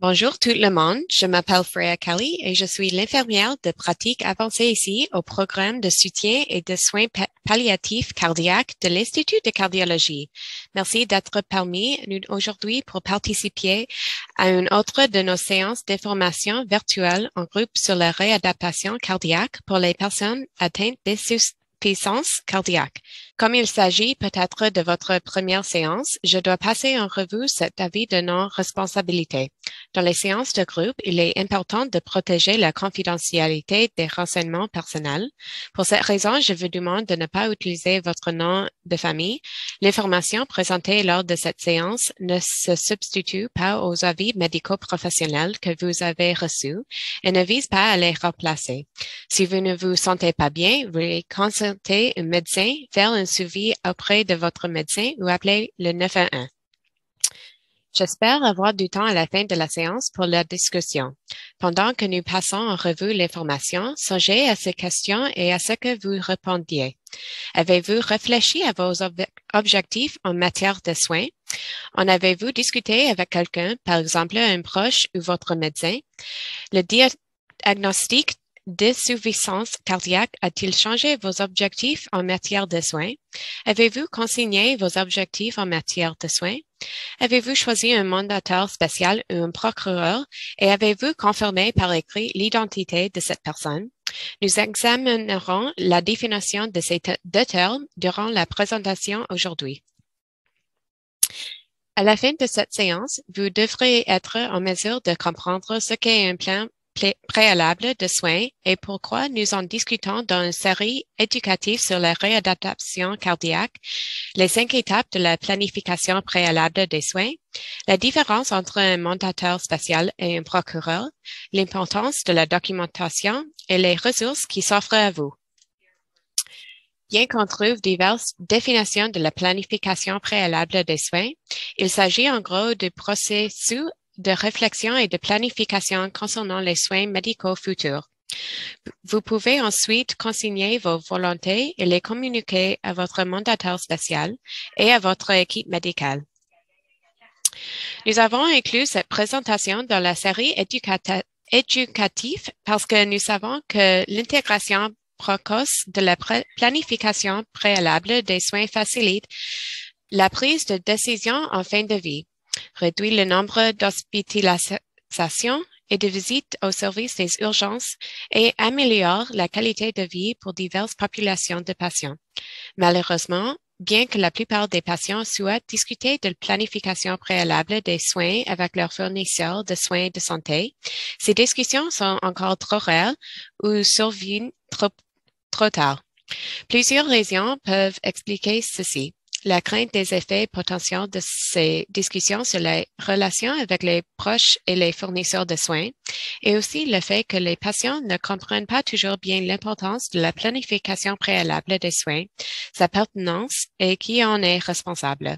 Bonjour tout le monde, je m'appelle Freya Kelly et je suis l'infirmière de pratique avancée ici au programme de soutien et de soins palliatifs cardiaques de l'Institut de cardiologie. Merci d'être parmi nous aujourd'hui pour participer à une autre de nos séances d'information virtuelle en groupe sur la réadaptation cardiaque pour les personnes atteintes d'insuffisance cardiaque. Comme il s'agit peut-être de votre première séance, je dois passer en revue cet avis de non-responsabilité. Dans les séances de groupe, il est important de protéger la confidentialité des renseignements personnels. Pour cette raison, je vous demande de ne pas utiliser votre nom de famille. L'information présentée lors de cette séance ne se substitue pas aux avis médicaux professionnels que vous avez reçus et ne vise pas à les remplacer. Si vous ne vous sentez pas bien, veuillez consulter un médecin, faire un suivi auprès de votre médecin ou appeler le 911. J'espère avoir du temps à la fin de la séance pour la discussion. Pendant que nous passons en revue l'information, songez à ces questions et à ce que vous répondiez. Avez-vous réfléchi à vos objectifs en matière de soins? En avez-vous discuté avec quelqu'un, par exemple un proche ou votre médecin? Le diagnostic d'insuffisance cardiaque a-t-il changé vos objectifs en matière de soins? Avez-vous consigné vos objectifs en matière de soins? Avez-vous choisi un mandataire spécial ou un procureur et avez-vous confirmé par écrit l'identité de cette personne? Nous examinerons la définition de ces deux termes durant la présentation aujourd'hui. À la fin de cette séance, vous devrez être en mesure de comprendre ce qu'est un plan préalable de soins et pourquoi nous en discutons dans une série éducative sur la réadaptation cardiaque, les 5 étapes de la planification préalable des soins, la différence entre un mandataire spécial et un procureur, l'importance de la documentation et les ressources qui s'offrent à vous. Bien qu'on trouve diverses définitions de la planification préalable des soins, il s'agit en gros du processus de réflexion et de planification concernant les soins médicaux futurs. Vous pouvez ensuite consigner vos volontés et les communiquer à votre mandataire spécial et à votre équipe médicale. Nous avons inclus cette présentation dans la série éducative parce que nous savons que l'intégration précoce de la planification préalable des soins facilite la prise de décision en fin de vie, réduit le nombre d'hospitalisations et de visites au service des urgences et améliore la qualité de vie pour diverses populations de patients. Malheureusement, bien que la plupart des patients souhaitent discuter de planification préalable des soins avec leurs fournisseurs de soins de santé, ces discussions sont encore trop rares ou surviennent trop tard. Plusieurs raisons peuvent expliquer ceci. La crainte des effets potentiels de ces discussions sur les relations avec les proches et les fournisseurs de soins, et aussi le fait que les patients ne comprennent pas toujours bien l'importance de la planification préalable des soins, sa pertinence et qui en est responsable.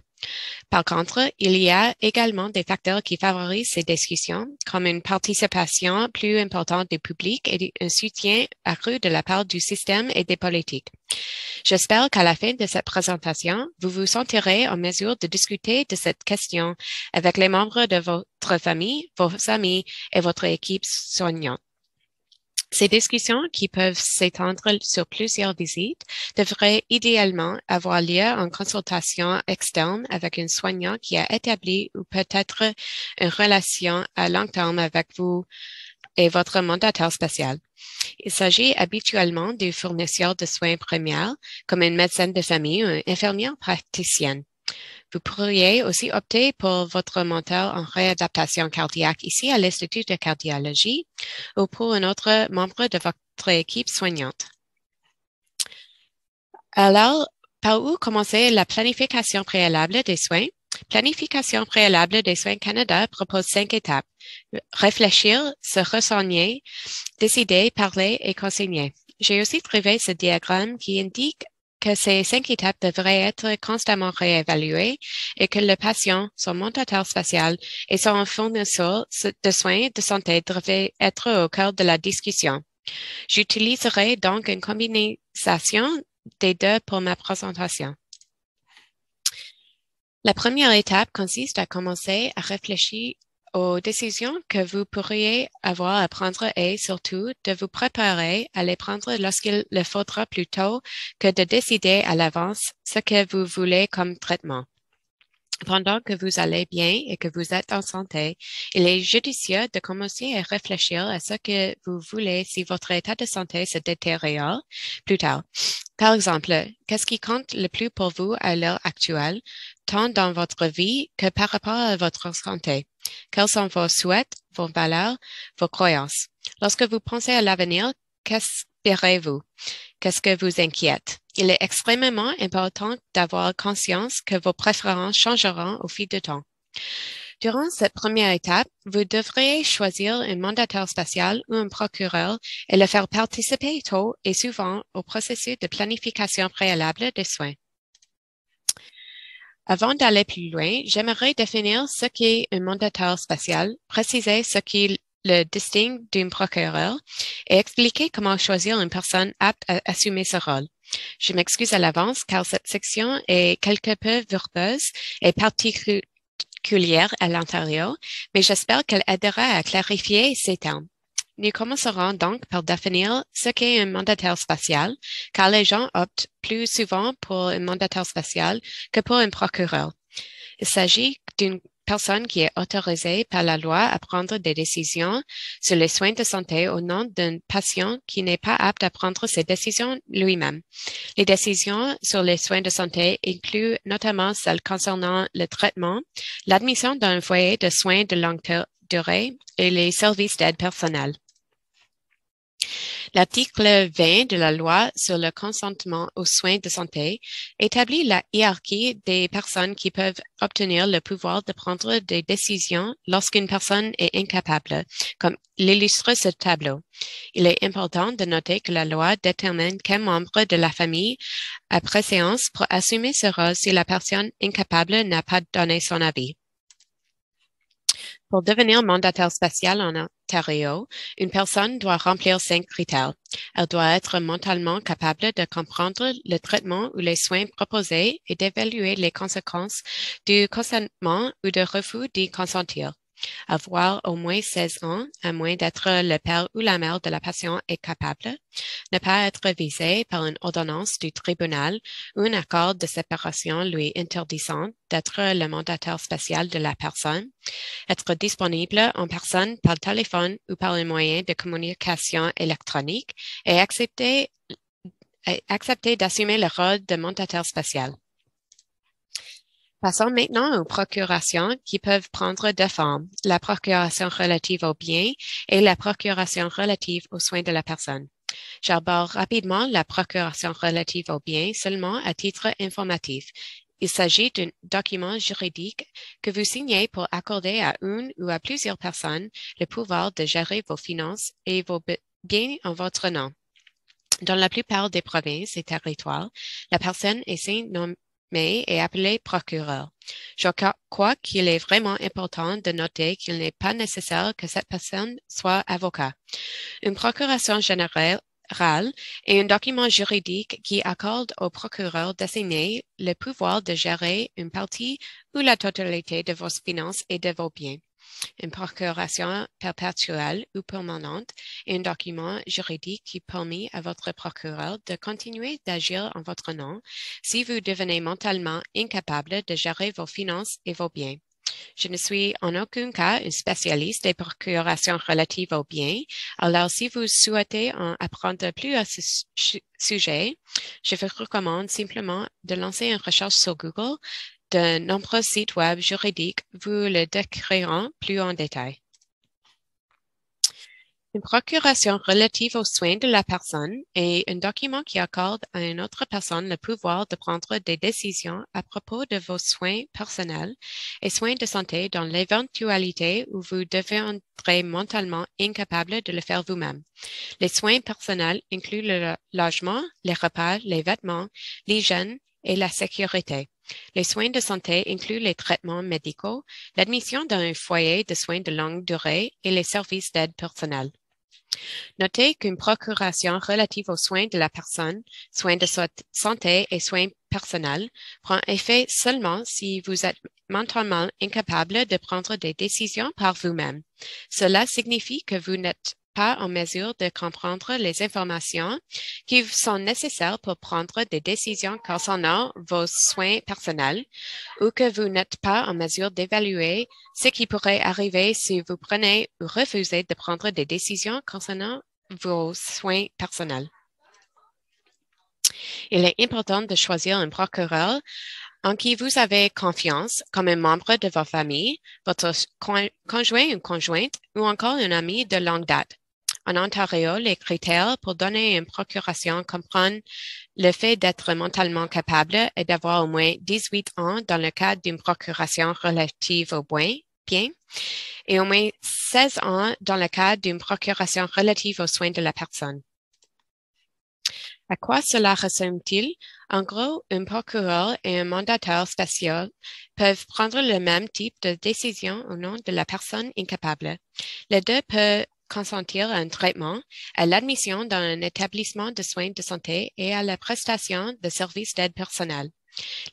Par contre, il y a également des facteurs qui favorisent ces discussions, comme une participation plus importante du public et un soutien accru de la part du système et des politiques. J'espère qu'à la fin de cette présentation, vous vous sentirez en mesure de discuter de cette question avec les membres de votre famille, vos amis et votre équipe soignante. Ces discussions, qui peuvent s'étendre sur plusieurs visites, devraient idéalement avoir lieu en consultation externe avec un soignant qui a établi ou peut-être une relation à long terme avec vous et votre mandataire spécial. Il s'agit habituellement du fournisseur de soins primaires, comme une médecin de famille ou une infirmière praticienne. Vous pourriez aussi opter pour votre mentor en réadaptation cardiaque ici à l'Institut de cardiologie ou pour un autre membre de votre équipe soignante. Alors, par où commencer la planification préalable des soins? Planification préalable des soins Canada propose 5 étapes. Réfléchir, se renseigner, décider, parler et consigner. J'ai aussi trouvé ce diagramme qui indique que ces 5 étapes devraient être constamment réévaluées et que le patient, son mandataire spécial et son fournisseur de soins de santé devraient être au cœur de la discussion. J'utiliserai donc une combinaison des deux pour ma présentation. La première étape consiste à commencer à réfléchir aux décisions que vous pourriez avoir à prendre et surtout de vous préparer à les prendre lorsqu'il le faudra plutôt que de décider à l'avance ce que vous voulez comme traitement. Pendant que vous allez bien et que vous êtes en santé, il est judicieux de commencer à réfléchir à ce que vous voulez si votre état de santé se détériore plus tard. Par exemple, qu'est-ce qui compte le plus pour vous à l'heure actuelle, tant dans votre vie que par rapport à votre santé? Quels sont vos souhaits, vos valeurs, vos croyances? Lorsque vous pensez à l'avenir, qu'espérez-vous? Qu'est-ce que vous inquiète? Il est extrêmement important d'avoir conscience que vos préférences changeront au fil du temps. Durant cette première étape, vous devriez choisir un mandataire spécial ou un procureur et le faire participer tôt et souvent au processus de planification préalable des soins. Avant d'aller plus loin, j'aimerais définir ce qu'est un mandataire spécial, préciser ce qui le distingue d'un procureur et expliquer comment choisir une personne apte à assumer ce rôle. Je m'excuse à l'avance car cette section est quelque peu verbeuse et particulière à l'intérieur, mais j'espère qu'elle aidera à clarifier ces termes. Nous commencerons donc par définir ce qu'est un mandataire spécial, car les gens optent plus souvent pour un mandataire spécial que pour un procureur. Il s'agit d'une personne qui est autorisée par la loi à prendre des décisions sur les soins de santé au nom d'un patient qui n'est pas apte à prendre ces décisions lui-même. Les décisions sur les soins de santé incluent notamment celles concernant le traitement, l'admission dans un foyer de soins de longue durée et les services d'aide personnelle. L'article 20 de la loi sur le consentement aux soins de santé établit la hiérarchie des personnes qui peuvent obtenir le pouvoir de prendre des décisions lorsqu'une personne est incapable, comme l'illustre ce tableau. Il est important de noter que la loi détermine quel membre de la famille a préséance pour assumer ce rôle si la personne incapable n'a pas donné son avis. Pour devenir mandataire spécial en Ontario, une personne doit remplir 5 critères. Elle doit être mentalement capable de comprendre le traitement ou les soins proposés et d'évaluer les conséquences du consentement ou de refus d'y consentir. Avoir au moins 16 ans, à moins d'être le père ou la mère de la patiente est capable. Ne pas être visé par une ordonnance du tribunal ou un accord de séparation lui interdisant d'être le mandataire spécial de la personne. Être disponible en personne par téléphone ou par un moyen de communication électronique et accepter d'assumer le rôle de mandataire spécial. Passons maintenant aux procurations qui peuvent prendre deux formes, la procuration relative aux biens et la procuration relative aux soins de la personne. J'aborde rapidement la procuration relative aux biens seulement à titre informatif. Il s'agit d'un document juridique que vous signez pour accorder à une ou à plusieurs personnes le pouvoir de gérer vos finances et vos biens en votre nom. Dans la plupart des provinces et territoires, la personne ainsi nommée est appelée procureur. Je crois qu'il est vraiment important de noter qu'il n'est pas nécessaire que cette personne soit avocat. Une procuration générale est un document juridique qui accorde au procureur désigné le pouvoir de gérer une partie ou la totalité de vos finances et de vos biens. Une procuration perpétuelle ou permanente est un document juridique qui permet à votre procureur de continuer d'agir en votre nom si vous devenez mentalement incapable de gérer vos finances et vos biens. Je ne suis en aucun cas un spécialiste des procurations relatives aux biens, alors si vous souhaitez en apprendre plus à ce sujet, je vous recommande simplement de lancer une recherche sur Google. De nombreux sites web juridiques vous le décriront plus en détail. Une procuration relative aux soins de la personne est un document qui accorde à une autre personne le pouvoir de prendre des décisions à propos de vos soins personnels et soins de santé dans l'éventualité où vous deviendrez mentalement incapable de le faire vous-même. Les soins personnels incluent le logement, les repas, les vêtements, l'hygiène et la sécurité. Les soins de santé incluent les traitements médicaux, l'admission dans un foyer de soins de longue durée et les services d'aide personnelle. Notez qu'une procuration relative aux soins de la personne, soins de santé et soins personnels prend effet seulement si vous êtes mentalement incapable de prendre des décisions par vous-même. Cela signifie que vous n'êtes pas en mesure de comprendre les informations qui sont nécessaires pour prendre des décisions concernant vos soins personnels ou que vous n'êtes pas en mesure d'évaluer ce qui pourrait arriver si vous prenez ou refusez de prendre des décisions concernant vos soins personnels. Il est important de choisir un procureur en qui vous avez confiance comme un membre de votre famille, votre conjoint ou conjointe ou encore un ami de longue date. En Ontario, les critères pour donner une procuration comprennent le fait d'être mentalement capable et d'avoir au moins 18 ans dans le cadre d'une procuration relative aux biens et au moins 16 ans dans le cadre d'une procuration relative aux soins de la personne. À quoi cela ressemble-t-il? En gros, un procureur et un mandataire spécial peuvent prendre le même type de décision au nom de la personne incapable. Les deux peuvent consentir à un traitement, à l'admission dans un établissement de soins de santé et à la prestation de services d'aide personnelle.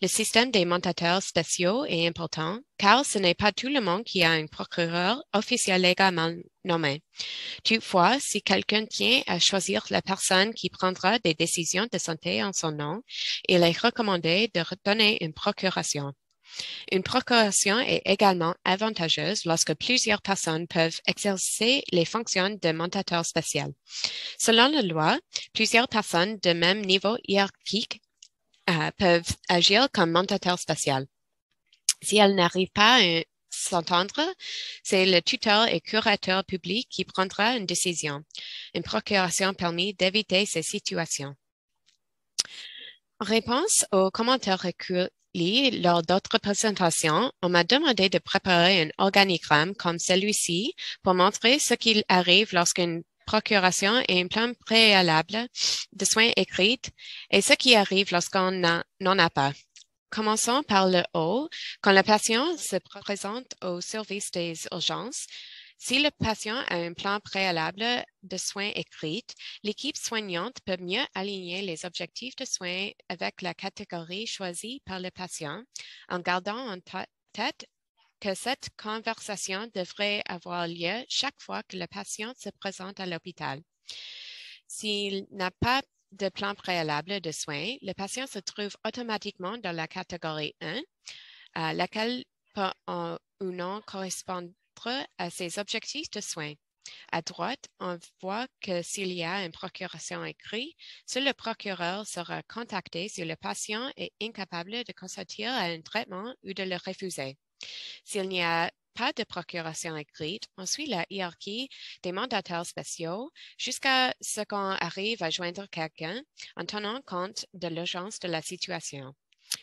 Le système des mandataires spéciaux est important car ce n'est pas tout le monde qui a un procureur officiel légalement nommé. Toutefois, si quelqu'un tient à choisir la personne qui prendra des décisions de santé en son nom, il est recommandé de donner une procuration. Une procuration est également avantageuse lorsque plusieurs personnes peuvent exercer les fonctions de mandataire spécial. Selon la loi, plusieurs personnes de même niveau hiérarchique peuvent agir comme mandataire spécial. Si elles n'arrivent pas à s'entendre, c'est le tuteur et curateur public qui prendra une décision. Une procuration permet d'éviter ces situations. En réponse aux commentaires recueillis lors d'autres présentations, on m'a demandé de préparer un organigramme comme celui-ci pour montrer ce qu'il arrive lorsqu'une procuration et un plan préalable de soins écrits et ce qui arrive lorsqu'on n'en a pas. Commençons par le haut. Quand le patient se présente au service des urgences, si le patient a un plan préalable de soins écrits, l'équipe soignante peut mieux aligner les objectifs de soins avec la catégorie choisie par le patient en gardant en tête que cette conversation devrait avoir lieu chaque fois que le patient se présente à l'hôpital. S'il n'a pas de plan préalable de soins, le patient se trouve automatiquement dans la catégorie 1, laquelle peut ou non correspondre à ses objectifs de soins. À droite, on voit que s'il y a une procuration écrite, seul le procureur sera contacté si le patient est incapable de consentir à un traitement ou de le refuser. S'il n'y a pas de procuration écrite, on suit la hiérarchie des mandataires spéciaux jusqu'à ce qu'on arrive à joindre quelqu'un en tenant compte de l'urgence de la situation.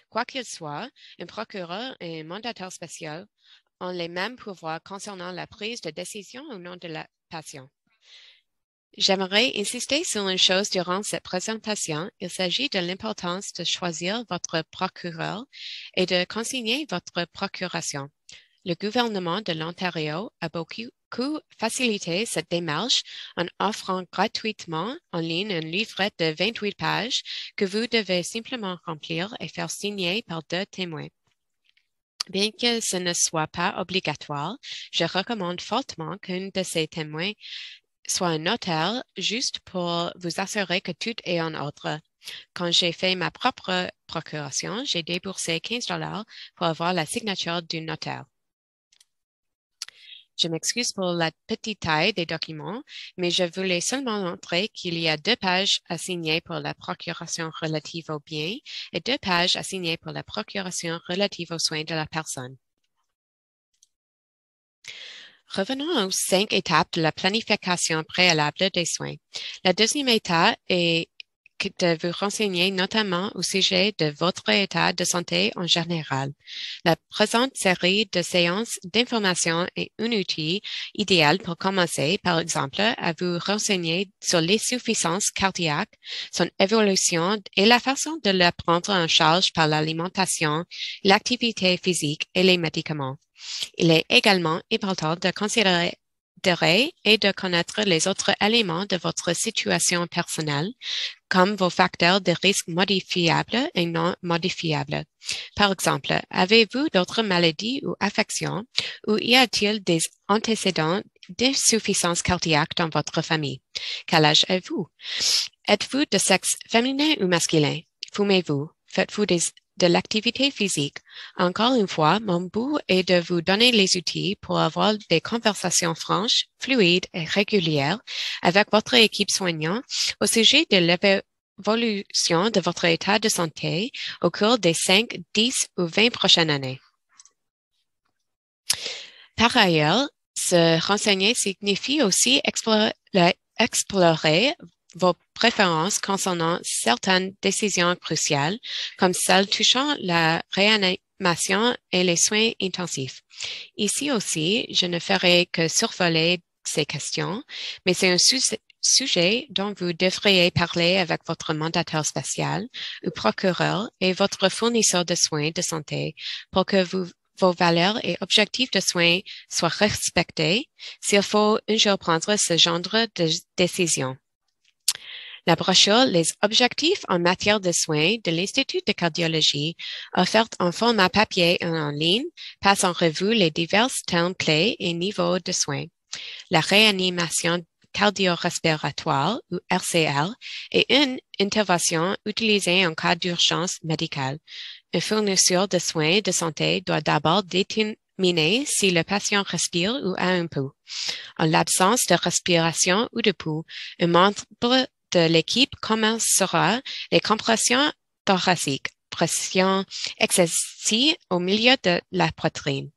Quoi qu'il soit, un procureur et un mandataire spécial ont les mêmes pouvoirs concernant la prise de décision au nom de la patient. J'aimerais insister sur une chose durant cette présentation. Il s'agit de l'importance de choisir votre procureur et de consigner votre procuration. Le gouvernement de l'Ontario a beaucoup facilité cette démarche en offrant gratuitement en ligne un livret de 28 pages que vous devez simplement remplir et faire signer par 2 témoins. Bien que ce ne soit pas obligatoire, je recommande fortement qu'un de ces témoins soit un notaire juste pour vous assurer que tout est en ordre. Quand j'ai fait ma propre procuration, j'ai déboursé 15 $ pour avoir la signature du notaire. Je m'excuse pour la petite taille des documents, mais je voulais seulement montrer qu'il y a 2 pages à signer pour la procuration relative aux biens et 2 pages à signer pour la procuration relative aux soins de la personne. Revenons aux 5 étapes de la planification préalable des soins. La deuxième étape est de vous renseigner notamment au sujet de votre état de santé en général. La présente série de séances d'information est un outil idéal pour commencer, par exemple, à vous renseigner sur l'insuffisance cardiaque, son évolution et la façon de la prendre en charge par l'alimentation, l'activité physique et les médicaments. Il est également important de considérer d'intérêt est de connaître les autres éléments de votre situation personnelle, comme vos facteurs de risque modifiables et non modifiables. Par exemple, avez-vous d'autres maladies ou affections ou y a-t-il des antécédents d'insuffisance cardiaque dans votre famille? Quel âge avez-vous? Êtes-vous de sexe féminin ou masculin? Fumez-vous? Faites-vous de l'activité physique? Encore une fois, mon but est de vous donner les outils pour avoir des conversations franches, fluides et régulières avec votre équipe soignante au sujet de l'évolution de votre état de santé au cours des 5, 10 ou 20 prochaines années. Par ailleurs, se renseigner signifie aussi explorer vos préférences concernant certaines décisions cruciales, comme celles touchant la réanimation et les soins intensifs. Ici aussi, je ne ferai que survoler ces questions, mais c'est un sujet dont vous devriez parler avec votre mandataire spécial ou procureur et votre fournisseur de soins de santé pour que vos valeurs et objectifs de soins soient respectés s'il faut un jour prendre ce genre de décision. La brochure Les objectifs en matière de soins de l'Institut de cardiologie, offerte en format papier et en ligne, passe en revue les divers termes clés et niveaux de soins. La réanimation cardio-respiratoire, ou RCR, est une intervention utilisée en cas d'urgence médicale. Un fournisseur de soins de santé doit d'abord déterminer si le patient respire ou a un pouls. En l'absence de respiration ou de pouls, un membre de l'équipe commencera les compressions thoraciques, pression excessive au milieu de la poitrine.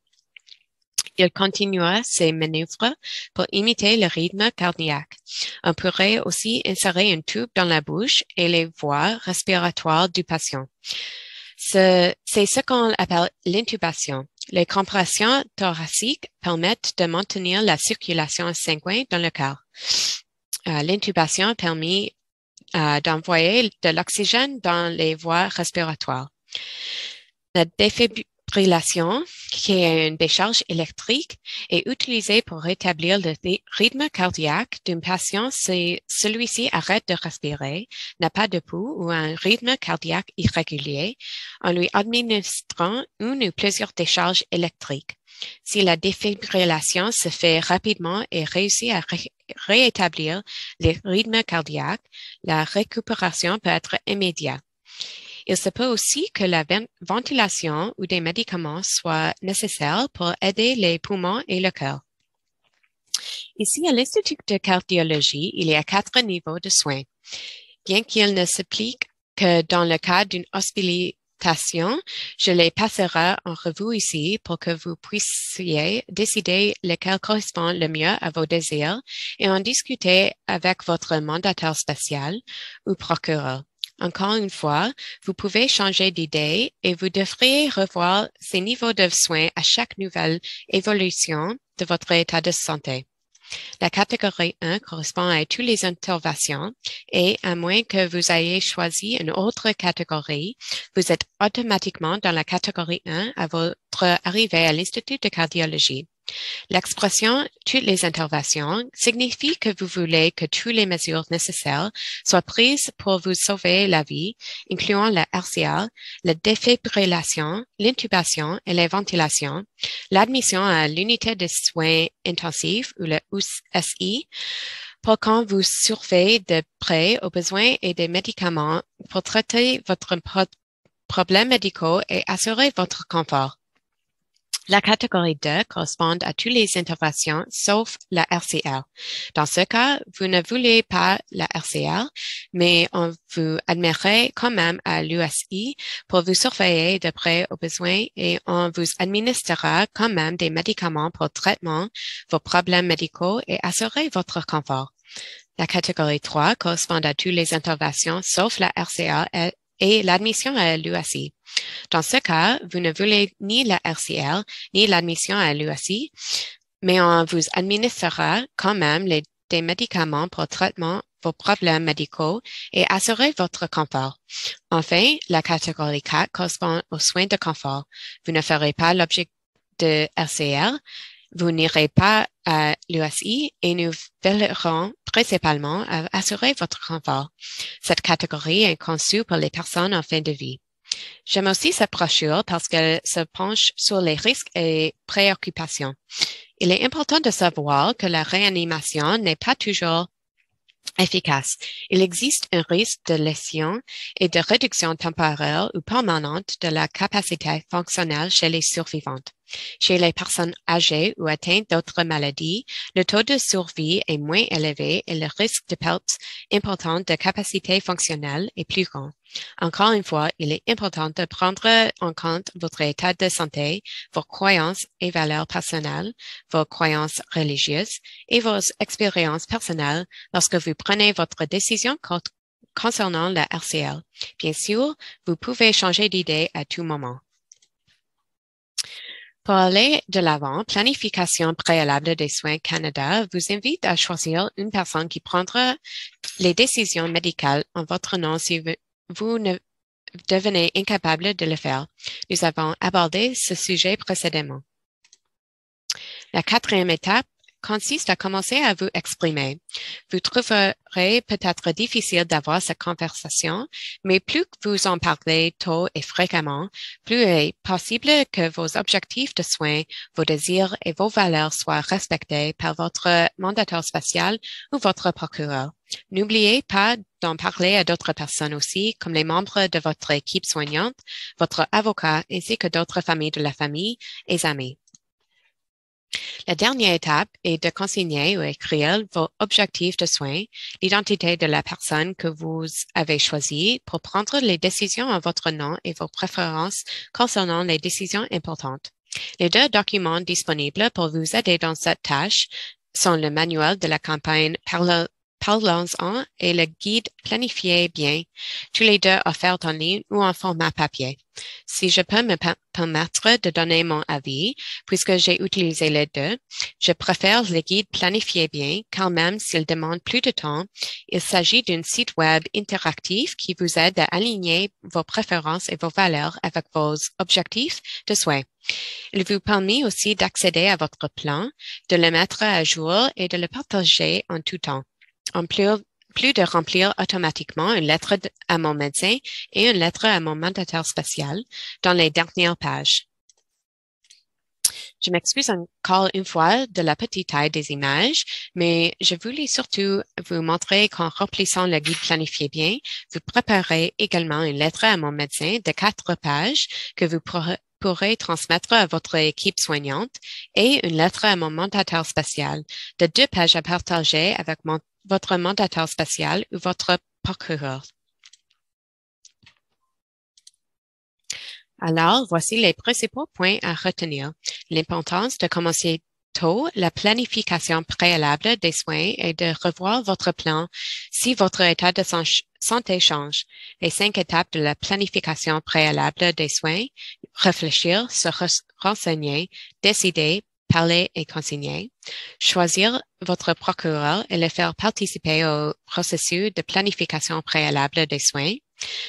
Il continuera ces manœuvres pour imiter le rythme cardiaque. On pourrait aussi insérer un tube dans la bouche et les voies respiratoires du patient. C'est ce qu'on appelle l'intubation. Les compressions thoraciques permettent de maintenir la circulation sanguine dans le cœur. L'intubation permet d'envoyer de l'oxygène dans les voies respiratoires. La défibrillation, qui est une décharge électrique, est utilisée pour rétablir le rythme cardiaque d'un patient si celui-ci arrête de respirer, n'a pas de pouls ou a un rythme cardiaque irrégulier, en lui administrant une ou plusieurs décharges électriques. Si la défibrillation se fait rapidement et réussit à rétablir le rythme cardiaque, la récupération peut être immédiate. Il se peut aussi que la ventilation ou des médicaments soient nécessaires pour aider les poumons et le cœur. Ici, à l'Institut de cardiologie, il y a 4 niveaux de soins. Bien qu'il ne s'applique que dans le cas d'une hospitalisation, je les passerai en revue ici pour que vous puissiez décider lequel correspond le mieux à vos désirs et en discuter avec votre mandataire spécial ou procureur. Encore une fois, vous pouvez changer d'idée et vous devriez revoir ces niveaux de soins à chaque nouvelle évolution de votre état de santé. La catégorie 1 correspond à toutes les interventions et à moins que vous ayez choisi une autre catégorie, vous êtes automatiquement dans la catégorie 1 à votre arrivée à l'Institut de cardiologie. L'expression « toutes les interventions » signifie que vous voulez que toutes les mesures nécessaires soient prises pour vous sauver la vie, incluant la RCA, la défibrillation, l'intubation et la ventilation, l'admission à l'unité de soins intensifs ou le USI, pour qu'on vous surveille de près aux besoins et des médicaments pour traiter votre problèmes médicaux et assurer votre confort. La catégorie 2 correspond à toutes les interventions sauf la RCR. Dans ce cas, vous ne voulez pas la RCR, mais on vous admettrait quand même à l'USI pour vous surveiller de près aux besoins et on vous administrera quand même des médicaments pour traitement vos problèmes médicaux et assurer votre confort. La catégorie 3 correspond à toutes les interventions sauf la RCR et l'admission à l'USI. Dans ce cas, vous ne voulez ni la RCR ni l'admission à l'USI, mais on vous administrera quand même des médicaments pour traitement vos problèmes médicaux et assurer votre confort. Enfin, la catégorie 4 correspond aux soins de confort. Vous ne ferez pas l'objet de RCR, vous n'irez pas à l'USI et nous veillerons principalement à assurer votre confort. Cette catégorie est conçue pour les personnes en fin de vie. J'aime aussi cette brochure parce qu'elle se penche sur les risques et préoccupations. Il est important de savoir que la réanimation n'est pas toujours efficace. Il existe un risque de lésion et de réduction temporaire ou permanente de la capacité fonctionnelle chez les survivantes. Chez les personnes âgées ou atteintes d'autres maladies, le taux de survie est moins élevé et le risque de perte importante de capacité fonctionnelle est plus grand. Encore une fois, il est important de prendre en compte votre état de santé, vos croyances et valeurs personnelles, vos croyances religieuses et vos expériences personnelles lorsque vous prenez votre décision concernant la RCL. Bien sûr, vous pouvez changer d'idée à tout moment. Pour aller de l'avant, Planification préalable des soins Canada vous invite à choisir une personne qui prendra les décisions médicales en votre nom si vous ne devenez incapable de le faire. Nous avons abordé ce sujet précédemment. La quatrième étape consiste à commencer à vous exprimer. Vous trouverez peut-être difficile d'avoir cette conversation, mais plus que vous en parlez tôt et fréquemment, plus il est possible que vos objectifs de soins, vos désirs et vos valeurs soient respectés par votre mandataire spécial ou votre procureur. N'oubliez pas d'en parler à d'autres personnes aussi, comme les membres de votre équipe soignante, votre avocat ainsi que d'autres familles de la famille et amis. La dernière étape est de consigner ou écrire vos objectifs de soins, l'identité de la personne que vous avez choisie pour prendre les décisions en votre nom et vos préférences concernant les décisions importantes. Les deux documents disponibles pour vous aider dans cette tâche sont le manuel de la campagne Parlons-en et le guide Planifiez bien, tous les deux offerts en ligne ou en format papier. Si je peux me permettre de donner mon avis, puisque j'ai utilisé les deux, je préfère le guide Planifiez bien, car même s'il demande plus de temps, il s'agit d'un site web interactif qui vous aide à aligner vos préférences et vos valeurs avec vos objectifs de soins. Il vous permet aussi d'accéder à votre plan, de le mettre à jour et de le partager en tout temps. En plus de remplir automatiquement une lettre à mon médecin et une lettre à mon mandataire spécial dans les dernières pages. Je m'excuse encore une fois de la petite taille des images, mais je voulais surtout vous montrer qu'en remplissant le guide Planifiez bien, vous préparez également une lettre à mon médecin de 4 pages que vous pourrez transmettre à votre équipe soignante et une lettre à mon mandataire spécial de 2 pages à partager avec votre mandataire spécial ou votre procureur. Alors, voici les principaux points à retenir. L'importance de commencer tôt la planification préalable des soins et de revoir votre plan si votre état de santé change. Les 5 étapes de la planification préalable des soins: réfléchir, se renseigner, décider, parler et consigner. Choisir votre procureur et le faire participer au processus de planification préalable des soins.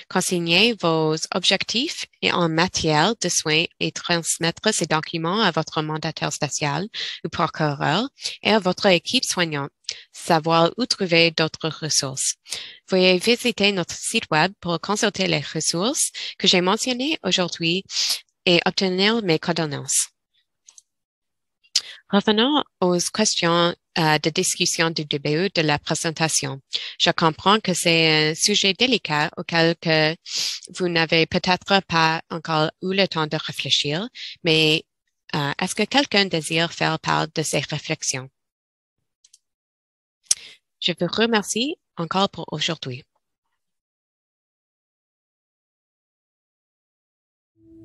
Consignez vos objectifs en matière de soins et transmettre ces documents à votre mandataire spécial ou procureur et à votre équipe soignante. Savoir où trouver d'autres ressources. Veuillez visiter notre site web pour consulter les ressources que j'ai mentionnées aujourd'hui et obtenir mes condoléances. Revenons aux questions de discussion du début de la présentation. Je comprends que c'est un sujet délicat auquel que vous n'avez peut-être pas encore eu le temps de réfléchir, mais est-ce que quelqu'un désire faire part de ses réflexions? Je vous remercie encore pour aujourd'hui.